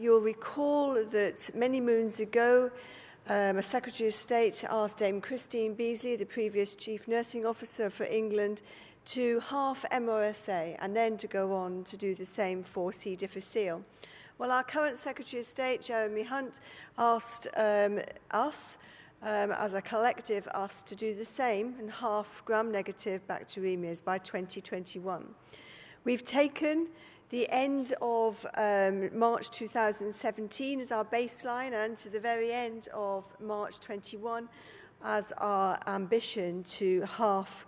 You'll recall that many moons ago, a Secretary of State asked Dame Christine Beazley, the previous Chief Nursing Officer for England, to half MRSA and then to go on to do the same for C. difficile. Well, our current Secretary of State, Jeremy Hunt, asked us, as a collective, us to do the same and half gram-negative bacteremias by 2021. We've taken the end of March 2017 as our baseline and to the very end of March 21 as our ambition to half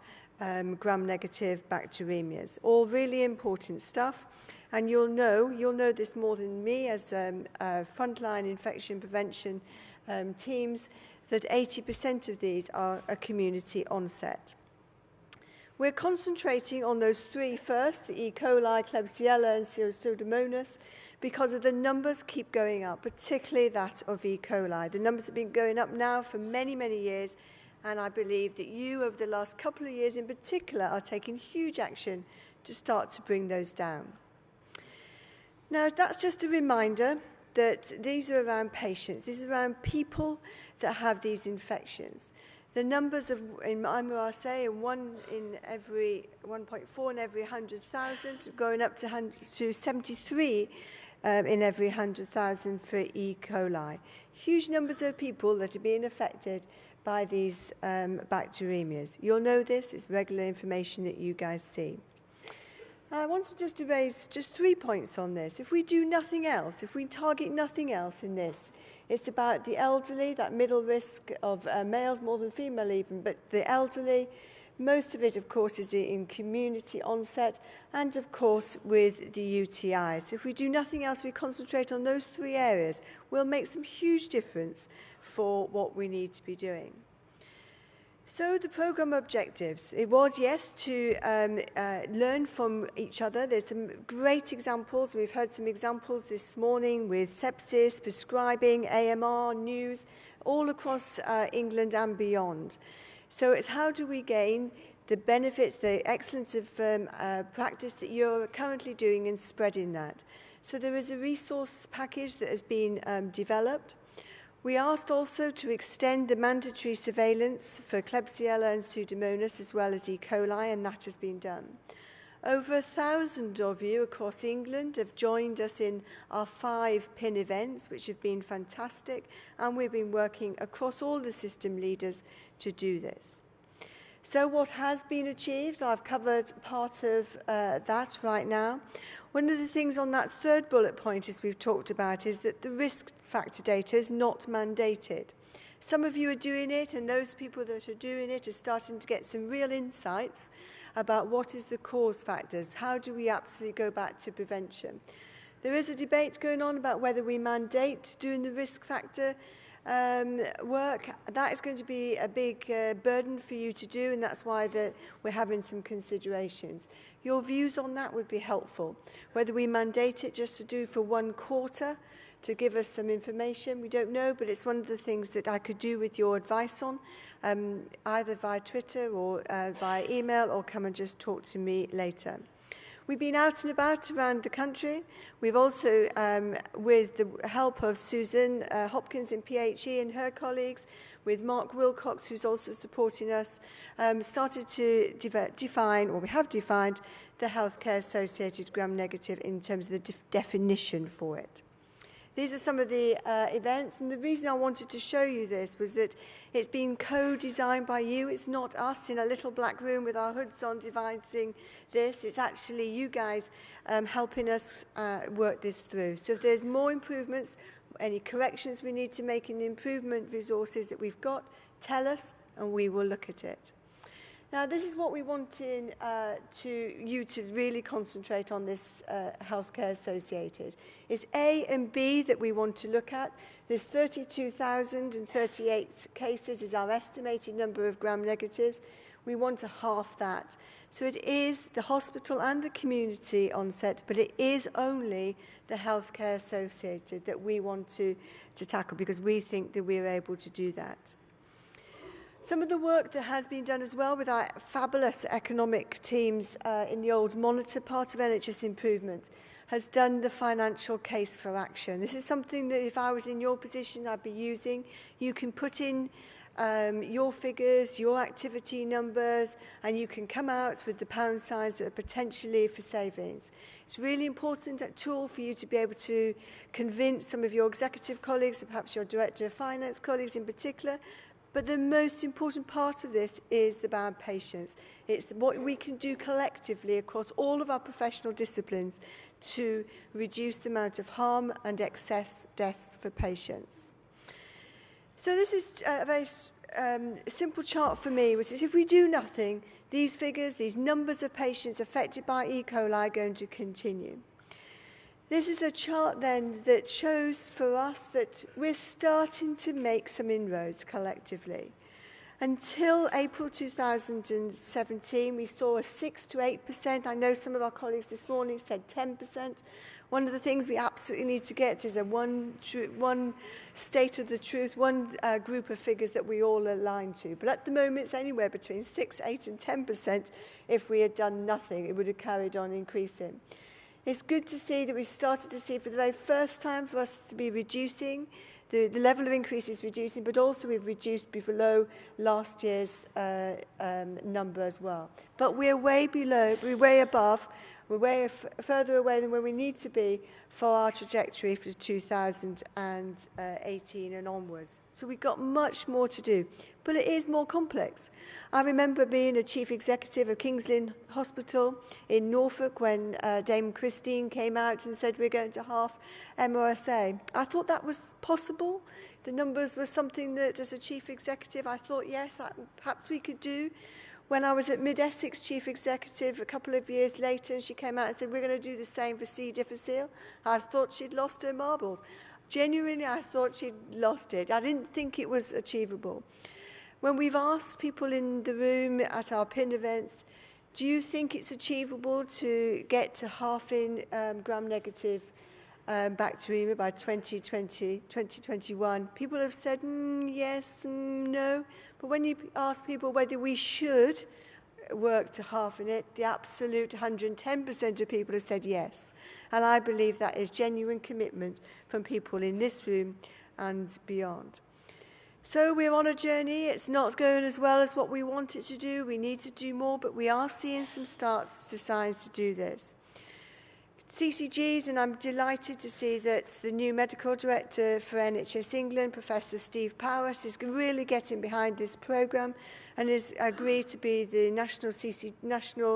gram-negative bacteremias. All really important stuff, and you'll know this more than me as frontline infection prevention teams, that 80% of these are a community onset. We're concentrating on those three first, the E. coli, Klebsiella, and Pseudomonas, because of the numbers keep going up, particularly that of E. coli. The numbers have been going up now for many, many years, and I believe that you, over the last couple of years in particular, are taking huge action to start to bring those down. Now, that's just a reminder that these are around patients. These are around people that have these infections. The numbers of in MRSA are 1.4 in every 100,000, going up to 73 in every 100,000 for E. coli. Huge numbers of people that are being affected by these bacteremias. You'll know this, it's regular information that you guys see. I wanted just to raise just 3 points on this. If we do nothing else, if we target nothing else in this, it's about the elderly, that middle risk of males more than female even, but the elderly, most of it, of course, is in community onset, and, of course, with the UTIs. So if we do nothing else, we concentrate on those three areas, we'll make some huge difference for what we need to be doing. So the programme objectives, it was, yes, to learn from each other. There's some great examples. We've heard some examples this morning with sepsis, prescribing, AMR, news, all across England and beyond. So it's how do we gain the benefits, the excellence of practice that you're currently doing and spreading that. So there is a resource package that has been developed. We asked also to extend the mandatory surveillance for Klebsiella and Pseudomonas as well as E. coli, and that has been done. Over 1,000 of you across England have joined us in our 5 PIN events, which have been fantastic, and we've been working across all the system leaders to do this. So what has been achieved, I've covered part of that right now. One of the things on that third bullet point, as we've talked about, is that the risk factor data is not mandated. Some of you are doing it, and those people that are doing it are starting to get some real insights about what is the cause factors. How do we absolutely go back to prevention? There is a debate going on about whether we mandate doing the risk factor work. That is going to be a big burden for you to do, and that's why we're having some considerations. Your views on that would be helpful. Whether we mandate it just to do for 1 quarter to give us some information, we don't know, but it's one of the things that I could do with your advice on, either via Twitter or via email, or come and just talk to me later. We've been out and about around the country. We've also, with the help of Susan Hopkins in PHE and her colleagues, with Mark Wilcox, who's also supporting us, started to define, or we have defined, the healthcare-associated gram-negative in terms of the definition for it. These are some of the events, and the reason I wanted to show you this was that it's been co-designed by you. It's not us in a little black room with our hoods on devising this. It's actually you guys helping us work this through. So if there's more improvements, any corrections we need to make in the improvement resources that we've got, tell us, and we will look at it. Now, this is what we wanted you to really concentrate on, this healthcare associated. It's A and B that we want to look at. There's 32,038 cases is our estimated number of gram-negatives. We want to half that. So it is the hospital and the community onset, but it is only the healthcare associated that we want to tackle, because we think that we're able to do that. Some of the work that has been done as well with our fabulous economic teams in the old monitor part of NHS Improvement has done the financial case for action. This is something that if I was in your position, I'd be using. You can put in your figures, your activity numbers, and you can come out with the pound signs that are potentially for savings. It's really important a tool for you to be able to convince some of your executive colleagues, perhaps your director of finance colleagues in particular. But the most important part of this is about patience. It's what we can do collectively across all of our professional disciplines to reduce the amount of harm and excess deaths for patients. So this is a very simple chart for me, which is if we do nothing, these figures, these numbers of patients affected by E. coli are going to continue. This is a chart then that shows for us that we're starting to make some inroads collectively. Until April 2017, we saw a 6 to 8%. I know some of our colleagues this morning said 10%. One of the things we absolutely need to get is one state of the truth, one group of figures that we all align to. But at the moment, it's anywhere between 6, 8 and 10%. If we had done nothing, it would have carried on increasing. It's good to see that we've started to see for the very first time for us to be reducing. The level of increase is reducing, but also we've reduced below last year's number as well. But we're way below, we're way above, we're way further away than where we need to be for our trajectory for 2018 and onwards. So we've got much more to do, but it is more complex. I remember being a chief executive of King's Lynn Hospital in Norfolk when Dame Christine came out and said we're going to half MRSA. I thought that was possible. The numbers were something that as a chief executive I thought, yes, perhaps we could do. When I was at Mid-Essex chief executive a couple of years later, and she came out and said, we're going to do the same for C. difficile, I thought she'd lost her marbles. Genuinely, I thought she'd lost it. I didn't think it was achievable. When we've asked people in the room at our PIN events, do you think it's achievable to get to halving gram-negative bacteremia by 2021? People have said yes and no. But when you ask people whether we should work to halving it, the absolute 110% of people have said yes. And I believe that is genuine commitment from people in this room and beyond. So we're on a journey. It's not going as well as what we want it to do. We need to do more, but we are seeing some starts to signs to do this. CCGs, and I'm delighted to see that the new medical director for NHS England, Professor Steve Powers, is really getting behind this programme and has agreed to be the national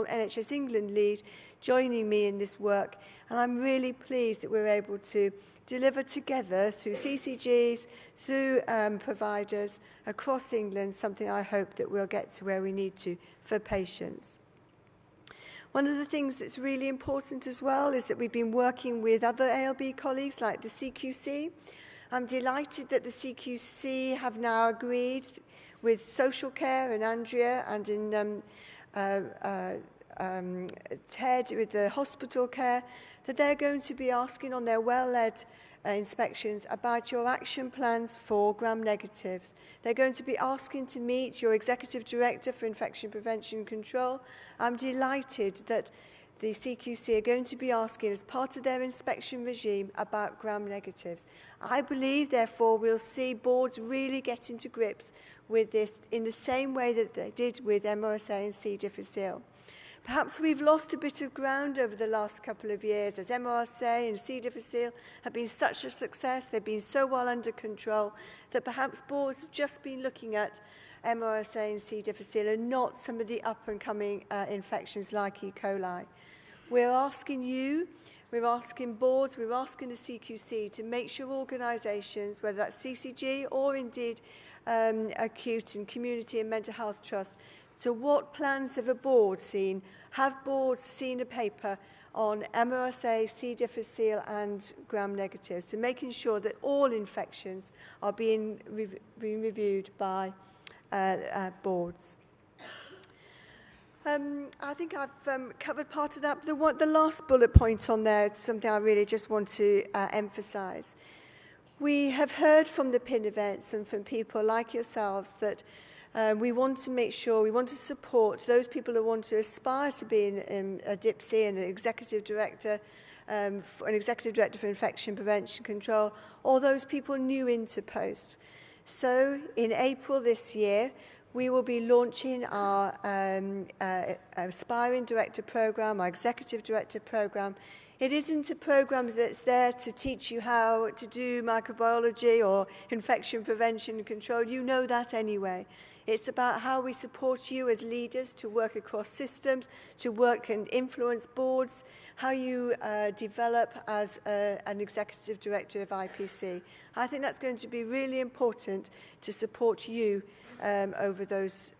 NHS England lead, joining me in this work. And I'm really pleased that we're able to deliver together through CCGs, through providers across England, something I hope that we'll get to where we need to for patients. One of the things that's really important as well is that we've been working with other ALB colleagues like the CQC. I'm delighted that the CQC have now agreed with social care and Andrea and in Ted with the hospital care that they're going to be asking on their well-led inspections about your action plans for gram-negatives. They're going to be asking to meet your Executive Director for Infection Prevention and Control. I'm delighted that the CQC are going to be asking as part of their inspection regime about gram-negatives. I believe, therefore, we'll see boards really getting to grips with this in the same way that they did with MRSA and C. difficile. Perhaps we've lost a bit of ground over the last couple of years as MRSA and C. difficile have been such a success, they've been so well under control, that perhaps boards have just been looking at MRSA and C. difficile and not some of the up-and-coming infections like E. coli. We're asking you, we're asking boards, we're asking the CQC to make sure organisations, whether that's CCG or indeed acute and community and mental health trust, so what plans have a board seen? Have boards seen a paper on MRSA, C. difficile and gram-negatives, so making sure that all infections are being reviewed by boards. I think I've covered part of that, but the last bullet point on there is something I really just want to emphasise. We have heard from the PIN events and from people like yourselves that we want to make sure, we want to support those people who want to aspire to be a DIPSI and an executive director for an executive director for infection prevention control, or those people new into post. So in April this year, we will be launching our Aspiring Director Programme, our Executive Director Programme. It isn't a programme that's there to teach you how to do microbiology or infection prevention and control. You know that anyway. It's about how we support you as leaders to work across systems, to work and influence boards, how you develop as an executive director of IPC. I think that's going to be really important to support you over those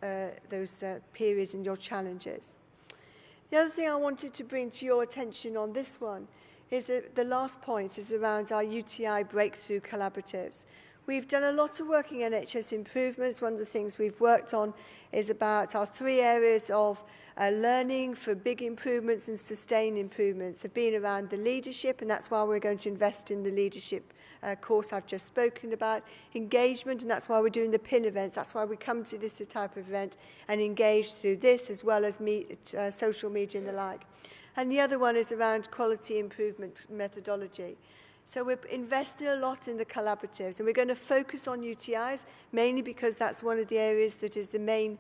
periods and your challenges. The other thing I wanted to bring to your attention on this one is that the last point is around our UTI breakthrough collaboratives. We've done a lot of work in NHS improvements. One of the things we've worked on is about our 3 areas of learning for big improvements and sustained improvements have been around the leadership, and that's why we're going to invest in the leadership course I've just spoken about, engagement, and that's why we're doing the PIN events. That's why we come to this type of event and engage through this as well as social media and the like. And the other one is around quality improvement methodology. So we're investing a lot in the collaboratives, and we're going to focus on UTIs, mainly because that's one of the areas that is the main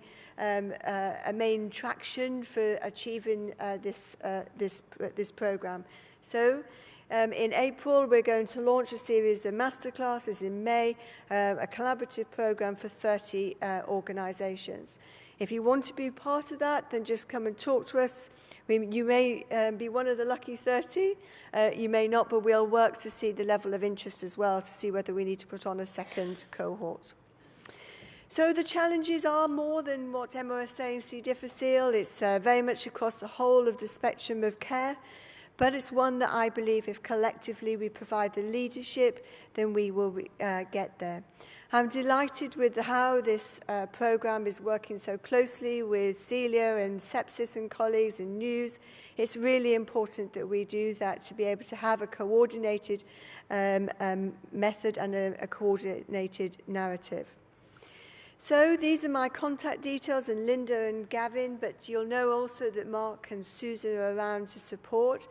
traction for achieving this programme. So in April, we're going to launch a series of masterclasses. In May, a collaborative programme for 30 organisations. If you want to be part of that, then just come and talk to us. You may be one of the lucky 30. You may not, but we'll work to see the level of interest as well, to see whether we need to put on a second cohort. So the challenges are more than what Emma was saying, C. difficile. It's very much across the whole of the spectrum of care. But it's one that I believe if collectively we provide the leadership, then we will get there. I'm delighted with how this programme is working so closely with Celia and Sepsis and colleagues and News. It's really important that we do that to be able to have a coordinated method and a coordinated narrative. So these are my contact details, and Linda and Gavin, but you'll know also that Mark and Susan are around to support.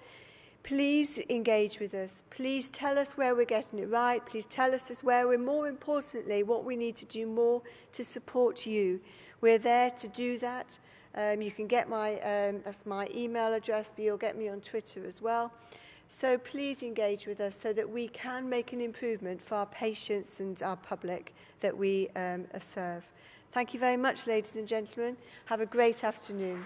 Please engage with us. Please tell us where we're getting it right. Please tell us where we're, more importantly, what we need to do more to support you. We're there to do that. You can get that's my email address, but you'll get me on Twitter as well. So please engage with us so that we can make an improvement for our patients and our public that we serve. Thank you very much, ladies and gentlemen. Have a great afternoon.